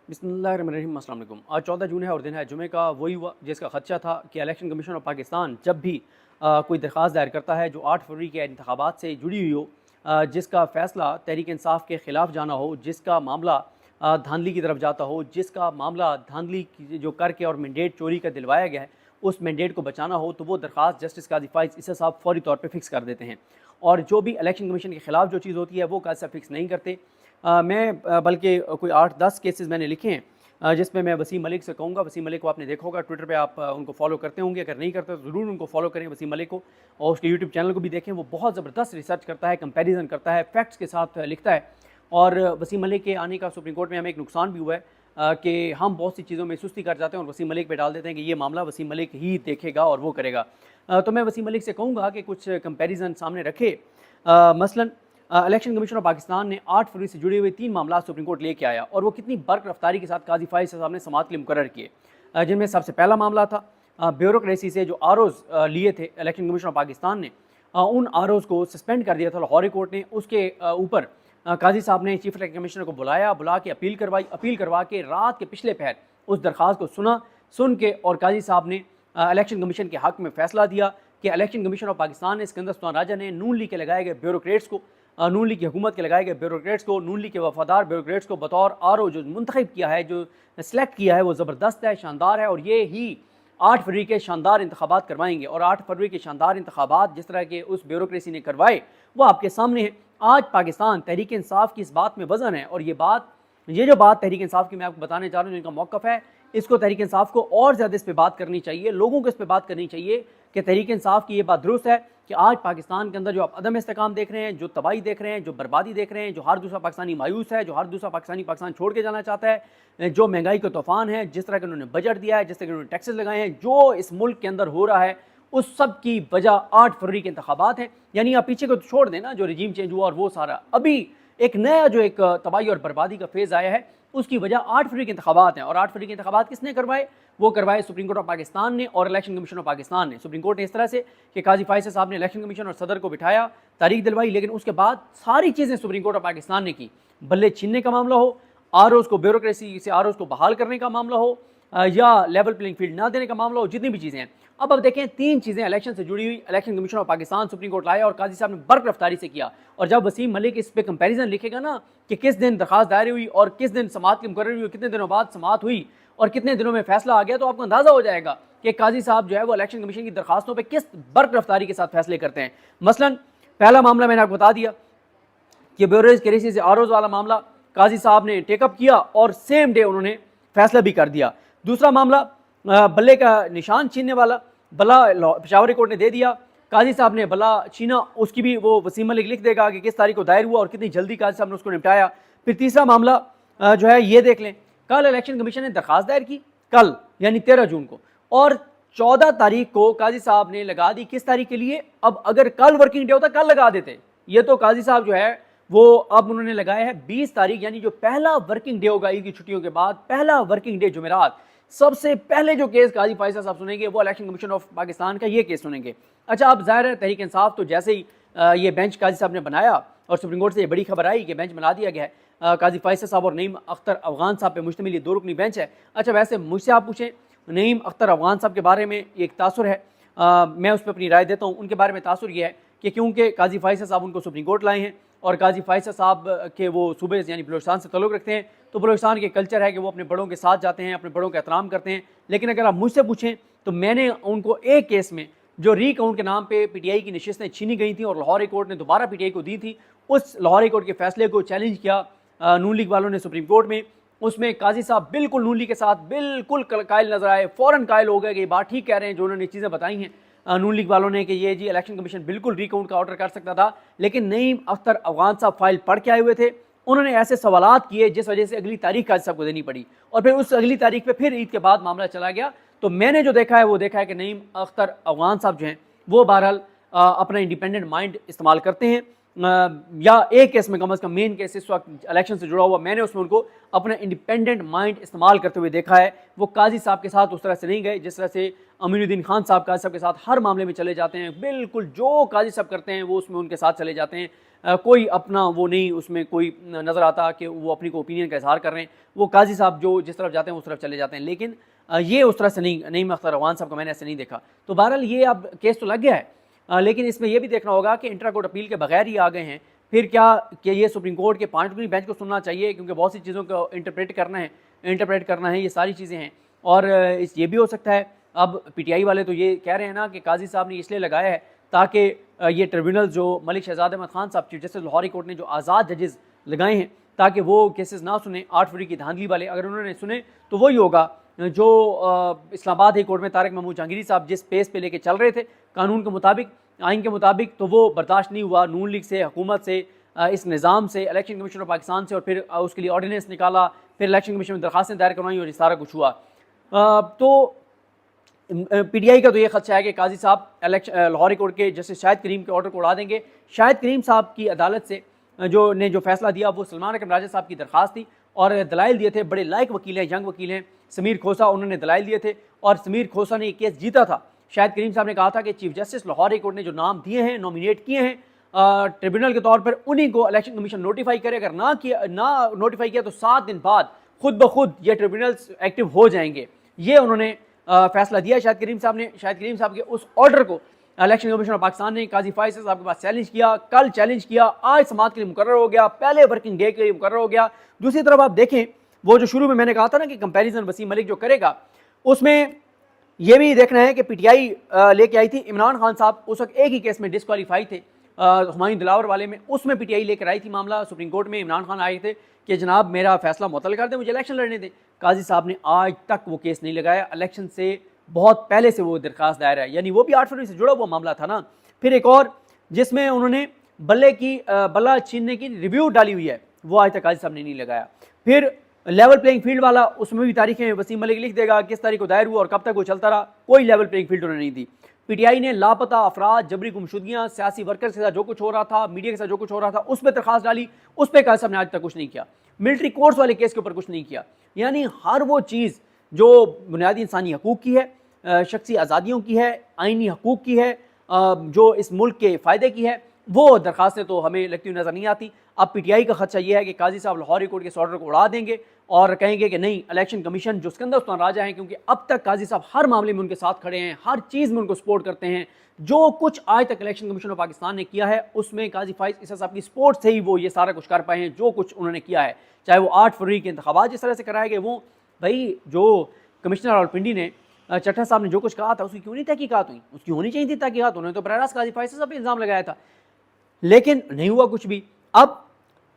बिस्मिल्लाहिर्रहमानिर्रहीम। अस्सलाम वालेकुम। आज 14 जून है और दिन है जुमे का। वही हुआ जिसका खदशा था कि इलेक्शन कमीशन ऑफ पाकिस्तान जब भी कोई दरख्वास्त दायर करता है जो 8 फरवरी के इंतखाबात से जुड़ी हुई हो, जिसका फ़ैसला तहरीक इंसाफ के ख़िलाफ़ जाना हो, जिसका मामला धांधली की तरफ जाता हो, जिसका मामला धांधली जो करके और मैंडेट चोरी का दिलवाया गया है उस मैंडेट को बचाना हो, तो वो दरख्वास्त जस्टिस काजी फाइज़ ईसा साहब फ़ौरी तौर पर फ़िक्स कर देते हैं। और जो भी इलेक्शन कमीशन के ख़िलाफ़ जो चीज़ होती है वो काजी साहब फ़िक्स नहीं करते। मैं बल्कि कोई 8-10 केसेस मैंने लिखे हैं जिसमें मैं वसीम मलिक से कहूँगा। वसीम मलिक को आपने देखा होगा ट्विटर पे, आप उनको फॉलो करते होंगे, अगर नहीं करते तो ज़रूर उनको फॉलो करें वसीम मलिक को, और उसके यूट्यूब चैनल को भी देखें। वो बहुत ज़बरदस्त रिसर्च करता है, कंपैरिजन करता है, फैक्ट्स के साथ लिखता है। और वसीम मलिक के आने का सुप्रीम कोर्ट में हमें एक नुकसान भी हुआ है कि हम बहुत सी चीज़ों में सुस्ती कर जाते हैं और वसीम मलिक पे डाल देते हैं कि ये मामला वसीम मलिक ही देखेगा और वो करेगा। तो मैं वसीम मलिक से कहूँगा कि कुछ कंपैरिजन सामने रखे। मसलन इलेक्शन कमीशन ऑफ पाकिस्तान ने 8 फरवरी से जुड़े हुए 3 मामला सुप्रीम कोर्ट लेके आया और वो कितनी बर्क रफ्तारी के साथ काजी फाइज़ साहब ने समाअत के लिए मुकर्रर किए, जिनमें सबसे पहला मामला था ब्यूरोक्रेसी से जो आरओज़ लिए थे इलेक्शन कमीशन ऑफ पाकिस्तान ने, उन आरओज़ को सस्पेंड कर दिया था लाहौर कोर्ट ने। उसके ऊपर काजी साहब ने चीफ इलेक्शन कमिश्नर को बुला के अपील करवा के रात के पिछले पहर उस दरख्वास्त को सुन के और काजी साहब ने इलेक्शन कमीशन के हक़ में फ़ैसला दिया कि इलेक्शन कमीशन ऑफ पाकिस्तान ने सिकंदर सुल्तान राजा ने नून लीग के लगाए गए ब्यूरोक्रेट्स को, नून लीग की हुकूमत के लगाए गए ब्यूरोक्रेट्स को, नून लीग के वफादार ब्यूरोक्रेट्स को बतौर आरओ जो मुंतखब किया है, जो सेलेक्ट किया है, वो ज़बरदस्त है, शानदार है। और ये ही 8 फरवरी के शानदार इंतखाबात करवाएंगे। और 8 फरवरी के शानदार इंतखाबात जिस तरह के उस ब्यूरोक्रेसी ने करवाए वो आपके सामने है। आज पाकिस्तान तहरीक इंसाफ की इस बात में वज़न है, और ये जो बात तहरीक इंसाफ की मैं आपको बताने जा रहा हूँ, जिनका मौक़िफ़ है, इसको तहरीक इंसाफ को और ज़्यादा इस पर बात करनी चाहिए, लोगों को इस पर बात करनी चाहिए कि तहरीक इंसाफ की ये बात दुरुस्त है कि आज पाकिस्तान के अंदर जो आप अदम इस्तेकाम देख रहे हैं, जो तबाही देख रहे हैं, जो बर्बादी देख रहे हैं, जो हर दूसरा पाकिस्तानी मायूस है, जो हर दूसरा पाकिस्तानी पाकिस्तान छोड़ के जाना चाहता है, जो महंगाई का तूफ़ान है, जिस तरह के उन्होंने बजट दिया है, जिस तरह के उन्होंने टैक्सेस लगाए हैं, जो इस मुल्क के अंदर हो रहा है, उस सब की वजह 8 फरवरी के इंतखाबात हैं। यानी आप पीछे को तो छोड़ देना, जो रजीम चेंज हुआ और वो सारा, अभी एक नया जो एक तबाही और बर्बादी का फेज़ आया है, उसकी वजह 8 फरवरी के इंतखाबात हैं। और 8 फरवरी के इंतखाबात किसने करवाए? वो करवाए सुप्रीम कोर्ट ऑफ पाकिस्तान ने और इलेक्शन कमीशन ऑफ पाकिस्तान ने। सुप्रीम कोर्ट ने इस तरह से कि काजी फाइज़ साहब ने इलेक्शन कमीशन और सदर को बिठाया, तारीख दिलवाई, लेकिन उसके बाद सारी चीज़ें सुप्रीम कोर्ट ऑफ पाकिस्तान ने की। बल्ले छीनने का मामला हो, आरओज़ को ब्यूरोक्रेसी से आरओज़ को बहाल करने का मामला हो, या लेवल प्लेइंग फील्ड ना देने का मामला हो, जितनी भी चीज़ें हैं। अब देखें, 3 चीज़ें इलेक्शन से जुड़ी हुई election commission of Pakistan supreme court लाया और काजी साहब ने बर्क रफ्तारी से किया। और जब वसीम मलिक इस पे कंपैरिजन लिखेगा ना कि किस दिन दरखास्त दायर हुई और किस दिन समाअत की मुकर्रर हुई, कितने दिनों बाद समाअत हुई और कितने दिनों में फैसला आ गया, तो आपको अंदाज़ा हो जाएगा कि काजी साहब जो है वो इलेक्शन कमीशन की दरखास्तों पर किस बर्क रफ्तारी के साथ फैसले करते हैं। मसलन पहला मामला मैंने आपको बता दिया कि ब्यूरोक्रेसी से आरओज़ वाला मामला काजी साहब ने टेकअप किया और सेम डे उन्होंने फैसला भी कर दिया। दूसरा मामला बल्ले का निशान छीनने वाला, बल्ला पेशावर कोर्ट ने दे दिया, काजी साहब ने बल्ला छीना, उसकी भी वो वसीम मलिक लिख देगा कि किस तारीख को दायर हुआ और कितनी जल्दी काजी साहब ने उसको निपटाया। फिर तीसरा मामला जो है ये देख लें, कल इलेक्शन कमीशन ने दरखास्त दायर की, कल यानी 13 जून को, और 14 तारीख को काजी साहब ने लगा दी किस तारीख के लिए। अब अगर कल वर्किंग डे होता कल लगा देते, ये तो काजी साहब जो है वो अब उन्होंने लगाया है 20 तारीख, यानी जो पहला वर्किंग डे होगा ईद की छुट्टियों के बाद, पहला वर्किंग डे जुमेरात, सबसे पहले जो केस काजी फाइज़ साहब सुनेंगे वो इलेक्शन कमीशन ऑफ पाकिस्तान का ये केस सुनेंगे। अच्छा, अब ज़ाहिर है तहरीक इंसाफ तो जैसे ही ये बेंच काजी साहब ने बनाया और सुप्रीम कोर्ट से ये बड़ी खबर आई कि बेंच बना दिया गया है, काजी फाइज़ साहब और नईम अख्तर अफगान साहब पे मुश्तमिल ये 2 रुकनी बेंच है। अच्छा, वैसे मुझसे आप पूछें नईम अख्तर अफगान साहब के बारे में एक तासुर है, मैं उस पर अपनी राय देता हूँ। उनके बारे में तासुर ये है कि क्योंकि काजी फाइज़ साहब उनको सुप्रीम कोर्ट लाए हैं और काजी फाइज़ साहब के वो सूबे यानी बलूचिस्तान से तल्लुक़ रखते हैं, तो बलूचिस्तान के कल्चर है कि वो अपने बड़ों के साथ जाते हैं, अपने बड़ों का एहतराम करते हैं। लेकिन अगर आप मुझसे पूछें तो मैंने उनको एक केस में जो रीकाउंट के नाम पे पीटीआई की नशिस्तें छीनी गई थी और लाहौर कोर्ट ने दोबारा पीटीआई को दी थी, उस लाहौर कोर्ट के फैसले को चैलेंज किया नून लीग वालों ने सुप्रीम कोर्ट में। उसमें काजी साहब बिल्कुल नून लीग के साथ बिल्कुल कायल नजर आए, फ़ौरन कायल हो गए कि ये बात ठीक कह रहे हैं जो उन्होंने चीज़ें बताई हैं नून लीग वालों ने कि ये जी इलेक्शन कमीशन बिल्कुल रिकाउंट का ऑर्डर कर सकता था। लेकिन नईम अख्तर अफगान साहब फाइल पढ़ के आए हुए थे, उन्होंने ऐसे सवालात किए जिस वजह से अगली तारीख काजी साहब को देनी पड़ी और फिर उस अगली तारीख पे फिर ईद के बाद मामला चला गया। तो मैंने जो देखा है वो देखा है कि नईम अख्तर अफगान साहब जो हैं वो बहरहाल अपना इंडिपेंडेंट माइंड इस्तेमाल करते हैं, या एक केस में कम अज़ कम मेन केस इस वक्त इलेक्शन से जुड़ा हुआ, मैंने उसमें उनको अपना इंडिपेंडेंट माइंड इस्तेमाल करते हुए देखा है। वो काजी साहब के साथ उस तरह से नहीं गए जिस तरह से अमीनुद्दीन खान साहब काजी साहब के साथ हर मामले में चले जाते हैं, बिल्कुल जो काजी साहब करते हैं वो उसमें उनके साथ चले जाते हैं। कोई अपना वो नहीं उसमें कोई नज़र आता कि वो अपनी को ओपिनियन का इजहार कर रहे हैं। वो काजी साहब जो जिस तरफ जाते हैं उस तरफ चले जाते हैं, लेकिन ये उस तरह से नहीं अख्तर अफगान साहब को मैंने ऐसे नहीं देखा। तो बहरहाल ये अब केस तो लग गया है, लेकिन इसमें यह भी देखना होगा कि इंट्रा कोर्ट अपील के बगैर ही आ गए हैं, फिर क्या कि ये सुप्रीम कोर्ट के 5 रुकनी बेंच को सुनना चाहिए, क्योंकि बहुत सी चीज़ों को इंटरप्रेट करना है, ये सारी चीज़ें हैं। और ये भी हो सकता है, अब पीटीआई वाले तो ये कह रहे हैं ना कि काजी साहब ने इसलिए लगाया है ताकि ये ट्रिब्यूनल जो मलिक शहजाद अहमद खान साहब चीफ जस्टिस लाहौरी कोर्ट ने जो आज़ाद जजेस लगाए हैं ताकि वो केसेस ना सुने 8 फरवरी की धांधली वाले, अगर उन्होंने सुने तो वही होगा जो इस्लामाबाद हाई कोर्ट में तारिक महमूद जहांगीरी साहब जिस पेस पे लेके चल रहे थे कानून के मुताबिक, आइन के मुताबिक, तो वो बर्दाश्त नहीं हुआ। नून लीग से, हुकूमत से, इस निज़ाम से, इलेक्शन कमीशन ऑफ पाकिस्तान से, और फिर उसके लिए ऑर्डिनेंस निकाला, फिर इलेक्शन कमीशन में दरखास्तें दायर करवाई और ये सारा कुछ हुआ। तो पीटीआई का तो ये खदशा है कि काजी साहब लाहौरी कोर्ट के जस्टिस शाहिद करीम के ऑर्डर को उड़ा देंगे। शाहिद करीम साहब की अदालत से जो फैसला दिया वो सलमान अकरम राजा साहब की दरख्वास्त थी और दलाइल दिए थे। बड़े लायक वकील हैं, यंग वकील हैं, समीर खोसा, उन्होंने दलाइल दिए थे और समीर खोसा ने ये केस जीता था। शाहिद करीम साहब ने कहा था कि चीफ जस्टिस लाहौरी कोर्ट ने जो नाम दिए हैं, नॉमिनेट किए हैं ट्रिब्यूनल के तौर पर, उन्हीं को इलेक्शन कमीशन नोटिफाई करे। अगर ना नोटिफाई किया तो 7 दिन बाद खुद ब खुद ये ट्रिब्यूनल्स एक्टिव हो जाएंगे। ये उन्होंने फैसला दिया शाहिद करीम साहब ने। शाहिद करीम साहब के उस ऑर्डर को इलेक्शन कमीशन ऑफ पाकिस्तान ने काजी फैसल साहब के पास चैलेंज किया, कल चैलेंज किया, आज समाअत के लिए मुकर्रर हो गया, पहले वर्किंग डे के लिए मुकर्रर हो गया। दूसरी तरफ आप देखें, वो जो शुरू में मैंने कहा था ना कि कंपैरिजन वसीम मलिक जो करेगा, उसमें यह भी देखना है कि पीटीआई लेके आई थी। इमरान खान साहब उस वक्त एक ही केस में डिस्क्वालीफाई थे, हुमायूं दिलावर वाले में, उसमें पीटीआई लेकर आई थी मामला सुप्रीम कोर्ट में। इमरान खान आए थे कि जनाब मेरा फैसला मुअत्तल कर दें, मुझे इलेक्शन लड़ने दें। काजी साहब ने आज तक वो केस नहीं लगाया, इलेक्शन से बहुत पहले से वो दरखास्त दायर है, यानी वो भी 8 फरवरी से जुड़ा हुआ मामला था ना। फिर एक और जिसमें उन्होंने बल्ला छीनने की रिव्यू डाली हुई है, वो आज तक काजी साहब ने नहीं लगाया। फिर लेवल प्लेइंग फील्ड वाला, उसमें भी तारीखें वसीम मलिक लिख देगा किस तारीख को दायर हुआ और कब तक वो चलता रहा, कोई लेवल प्लेइंग फील्ड उन्होंने नहीं दी। पीटीआई ने लापता अफराद, जबरी गुमशुदगियाँ, सियासी वर्कर्स के साथ जो कुछ हो रहा था, मीडिया के साथ जो कुछ हो रहा था, उस पर दरखास्त डाली, उस पर काजी साहब ने आज तक कुछ नहीं किया। मिलिट्री कोर्ट्स वाले केस के ऊपर कुछ नहीं किया। यानी हर वो चीज़ जो बुनियादी इंसानी हकूक़ की है, शख्सी आज़ादियों की है, आइनी हकूक़ की है, जो इस मुल्क के फ़ायदे की है, वो दरखास्तें तो हमें लगती हुई नज़र नहीं आती। अब पीटीआई का खदशा ये है कि काजी साहब लाहौरी कोर्ट के इस ऑर्डर को उड़ा देंगे और कहेंगे कि नहीं, इलेक्शन कमीशन जो सिकंदर उस्मान राजा हैं, क्योंकि अब तक काजी साहब हर मामले में उनके साथ खड़े हैं, हर चीज़ में उनको सपोर्ट करते हैं। जो कुछ आज तक इलेक्शन कमीशन ऑफ पाकिस्तान ने किया है उसमें काजी फाइज ईसा साहब की सपोर्ट से ही वो ये सारा कुछ कर पाए हैं जो कुछ उन्होंने किया है। चाहे वो 8 फरवरी के इंतखाबात जिस तरह से कराए गए, वो भाई जो कमिश्नर रावलपिंडी ने, चट्टा साहब ने जो कुछ कहा था उसकी क्यों नहीं तहकीकात हुई? उसकी होनी चाहिए थी तहकीकात। उन्होंने तो बराह रास्त काजी फाइज साहब पे इल्ज़ाम लगाया था, लेकिन नहीं हुआ कुछ भी। अब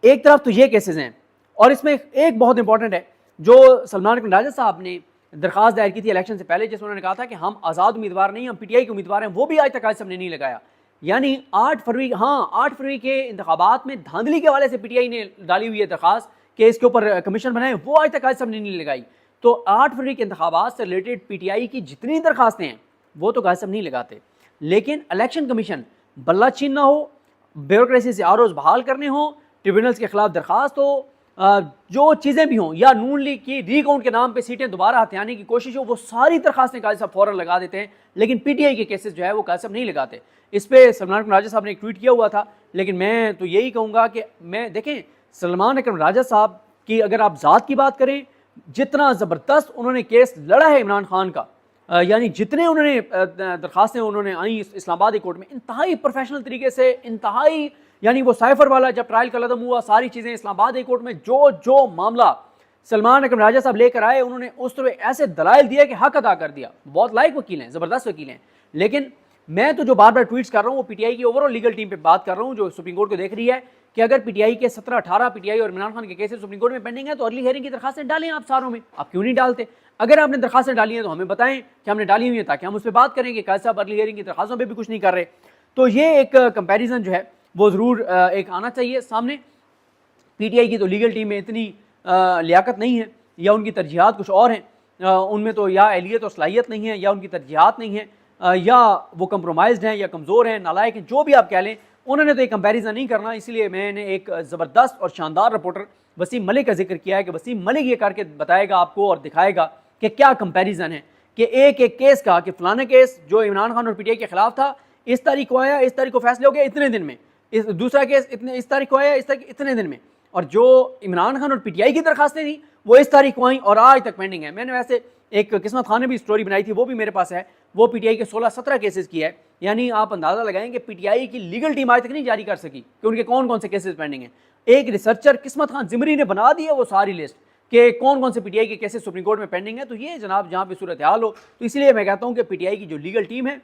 एक तरफ तो ये केसेस हैं और इसमें एक बहुत इंपॉर्टेंट है जो सलमान अकरम राजा साहब ने दरखास्त दायर की थी इलेक्शन से पहले, जिसमें उन्होंने कहा था कि हम आज़ाद उम्मीदवार नहीं, हम पीटीआई के उम्मीदवार हैं, वो भी आज तक काजी साहब ने नहीं लगाया। यानी 8 फरवरी, हाँ 8 फरवरी के इंतखाबात में धांधली के हवाले से पीटीआई ने डाली हुई है दरखास्त कि इसके ऊपर कमीशन बनाए, वो आज तक काजी साहब ने नहीं लगाई। तो 8 फरवरी के इंतखाबात से रिलेटेड पीटीआई की जितनी दरखास्तें हैं वो तो काजी साहब नहीं लगाते, लेकिन इलेक्शन कमीशन बल्ला छीनना हो, ब्यूरोक्रेसी से आरोज बहाल करने हो, ट्रिब्यूनल्स के खिलाफ दरखास्त हो, जो चीज़ें भी हों, या नून लीग की रीकाउंट के नाम पे सीटें दोबारा हथियाने की कोशिश हो, वो सारी दरखास्तें काजी साहब फ़ौरन लगा देते हैं। लेकिन पीटीआई के केसेस जो है वो काजी साहब नहीं लगाते। इस पर सलमान अकरम राजा साहब ने एक ट्वीट किया हुआ था, लेकिन मैं तो यही कहूँगा कि देखें सलमान अकरम राजा साहब की अगर आप ज़ात की बात करें, जितना ज़बरदस्त उन्होंने केस लड़ा है इमरान खान का, यानी जितने उन्होंने दरखास्तें उन्होंने आई इस्लामाबाद कोर्ट में, इंतहाई प्रोफेशनल तरीके से, इंतहाई, यानी वो साइफर वाला जब ट्रायल का लदम हुआ, सारी चीज़ें इस्लामाबाद कोर्ट में जो मामला सलमान अकरम राजा साहब लेकर आए, उन्होंने उस तरह ऐसे दलाइल दिए कि हक अदा कर दिया। बहुत लायक वकील हैं, ज़बरदस्त वकील हैं। लेकिन मैं तो जो बार बार ट्वीट्स कर रहा हूँ वो पीटीआई की ओवरऑल लीगल टीम पे बात कर रहा हूँ, जो सुप्रीम कोर्ट को देख रही है कि अगर पीटीआई के 17-18 पीटीआई और इमरान खान के केसेस सुप्रीम कोर्ट में पेंडिंग है तो अर्ली हियरिंग की दरखास्तें डालें आप सारों में। आप क्यों नहीं डालते? अगर आपने दरखास्तें डाली हैं तो हमें बताएं कि हमने डाली हुई है, ताकि हम उस पर बात करें कि काजी साहब अर्ली हियरिंग की दरखास्तों पर भी कुछ नहीं कर रहे। तो ये एक कंपेरिजन जो है वो ज़रूर एक आना चाहिए सामने। पीटीआई की तो लीगल टीम में इतनी लियाकत नहीं है, या उनकी तरजीहात कुछ और हैं, उनमें तो या एहलियत और सलाहियत नहीं है, या उनकी तरजीहात नहीं है, या वो कंप्रोमाइज़्ड हैं, या कमज़ोर हैं, नालायक हैं, जो भी आप कह लें। उन्होंने तो एक कंपैरिजन नहीं करना, इसलिए मैंने एक ज़बरदस्त और शानदार रिपोर्टर वसीम मलिक का जिक्र किया है कि वसीम मलिक ये करके बताएगा आपको और दिखाएगा कि क्या कंपैरिजन है, कि एक एक केस का, कि फलाना केस जो इमरान खान और पीटीआई के खिलाफ था, इस तारीख को आया, इस तारीख को फैसले हो गए इतने दिन में, दूसरा केस इस तारीख को आया, इस तारीख इतने दिन में, और जो इमरान खान और पीटीआई की दरखास्तें थी वो इस तारीख को आई और आज तक पेंडिंग है। मैंने वैसे एक किस्मत खान ने भी स्टोरी बनाई थी, वो भी मेरे पास है, वो पीटीआई के 16-17 केसेस की है। यानी आप अंदाज़ा लगाएं कि पीटीआई की लीगल टीम आज तक नहीं जारी कर सकी कि उनके कौन कौन से केसेस पेंडिंग हैं। एक रिसर्चर किस्मत खान जिमरी ने बना दी है वो सारी लिस्ट कि कौन कौन से पीटीआई के केसेस सुप्रीम कोर्ट में पेंडिंग है। तो ये जनाब जहाँ पे सूरत हाल हो, तो इसलिए मैं कहता हूँ कि पीटीआई की जो लीगल टीम है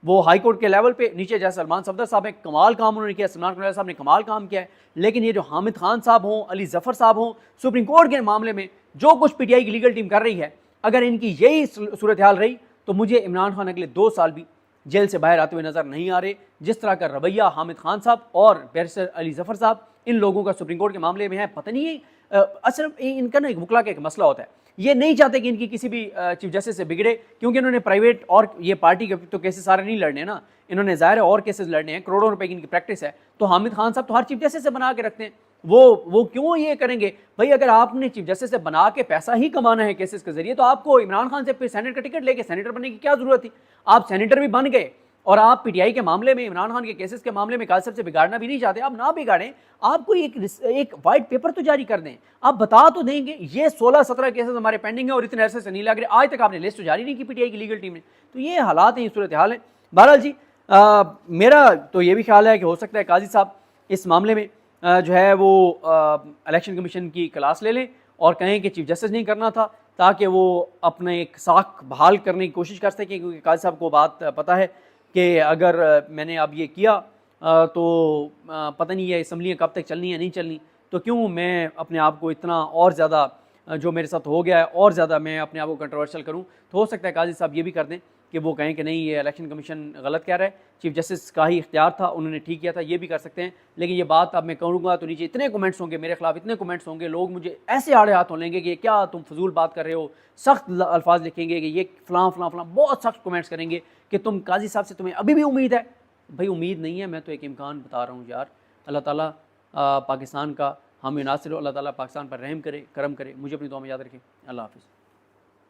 वो हाई कोर्ट के लेवल पे नीचे, जैसे सलमान सफदर साहब ने कमाल काम उन्होंने किया, सलमान कुरैशी साहब ने कमाल काम किया है, लेकिन ये जो हामिद खान साहब हों, अली जफ़र साहब हों, सुप्रीम कोर्ट के मामले में जो कुछ पीटीआई की लीगल टीम कर रही है, अगर इनकी यही सूरत हाल रही तो मुझे इमरान खान अगले 2 साल भी जेल से बाहर आते हुए नजर नहीं आ रहे। जिस तरह का रवैया हामिद खान साहब और बैरिस्टर अली जफ़र साहब इन लोगों का सुप्रीम कोर्ट के मामले में है, पता नहीं असल इनका ना एक वकला का एक मसला होता है, ये नहीं चाहते कि इनकी किसी भी चीफ जस्टिस से बिगड़े, क्योंकि इन्होंने प्राइवेट और ये पार्टी के तो केसेस सारे नहीं लड़ने ना, इन्होंने ज़ाहिर है और केसेस लड़ने हैं, करोड़ों रुपए की इनकी प्रैक्टिस है। तो हामिद खान साहब तो हर चीफ जस्टिस से बना के रखते हैं, वो क्यों ये करेंगे भाई? अगर आपने चीफ जस्टिस से बना के पैसा ही कमाना है केसेस के जरिए, तो आपको इमरान खान से फिर सेनेट का टिकट लेके सेनेटर बनने की क्या जरूरत थी? आप सेनेटर भी बन गए और आप पीटीआई के मामले में, इमरान खान के केसेस के मामले में कासिफ से बिगाड़ना भी नहीं चाहते। आप ना बिगाड़ें, आपको एक वाइट पेपर तो जारी कर दें, आप बता तो देंगे ये 16-17 केसेस हमारे पेंडिंग है और इतने अरसे से नहीं लग रहे, आज तक आपने लिस्ट तो जारी नहीं की पीटीआई की लीगल टीम ने। तो ये हालात हैं, ये सूरत हाल है। बहरहाल जी मेरा तो ये भी ख्याल है कि हो सकता है काजी साहब इस मामले में जो है वो इलेक्शन कमीशन की क्लास ले लें और कहें कि चीफ जस्टिस नहीं करना था, ताकि वो अपने एक साख बहाल करने की कोशिश कर सकें, क्योंकि काजी साहब को बात पता है कि अगर मैंने अब ये किया तो पता नहीं है असम्बलियाँ कब तक चलनी है नहीं चलनी, तो क्यों मैं अपने आप को इतना और ज़्यादा जो मेरे साथ हो गया है और ज़्यादा मैं अपने आप को कंट्रोवर्शियल करूं। तो हो सकता है काजी साहब ये भी कर दें कि वो कहें कि नहीं ये इलेक्शन कमीशन गलत कह रहा है, चीफ जस्टिस का ही इख्तियार था, उन्होंने ठीक किया था, ये भी कर सकते हैं। लेकिन ये बात अब मैं करूँगा तो नीचे इतने कमेंट्स होंगे मेरे खिलाफ, इतने कमेंट्स होंगे, लोग मुझे ऐसे आड़े हाथों लेंगे कि क्या तुम फजूल बात कर रहे हो, सख्त अल्फाज लिखेंगे कि ये फ़लाँ फ़लाँ फ़लाँ, बहुत सख्त कमेंट्स करेंगे कि तुम काजी साहब से तुम्हें अभी भी उम्मीद है। भाई उम्मीद नहीं है, मैं तो एक इम्कान बता रहा हूँ यार। अल्लाह ताला पाकिस्तान का हामी नासिर हो, अल्लाह ताला पाकिस्तान पर रहम करे, करम करे। मुझे अपनी दुआ में याद रखें। अल्लाह हाफ़िज़।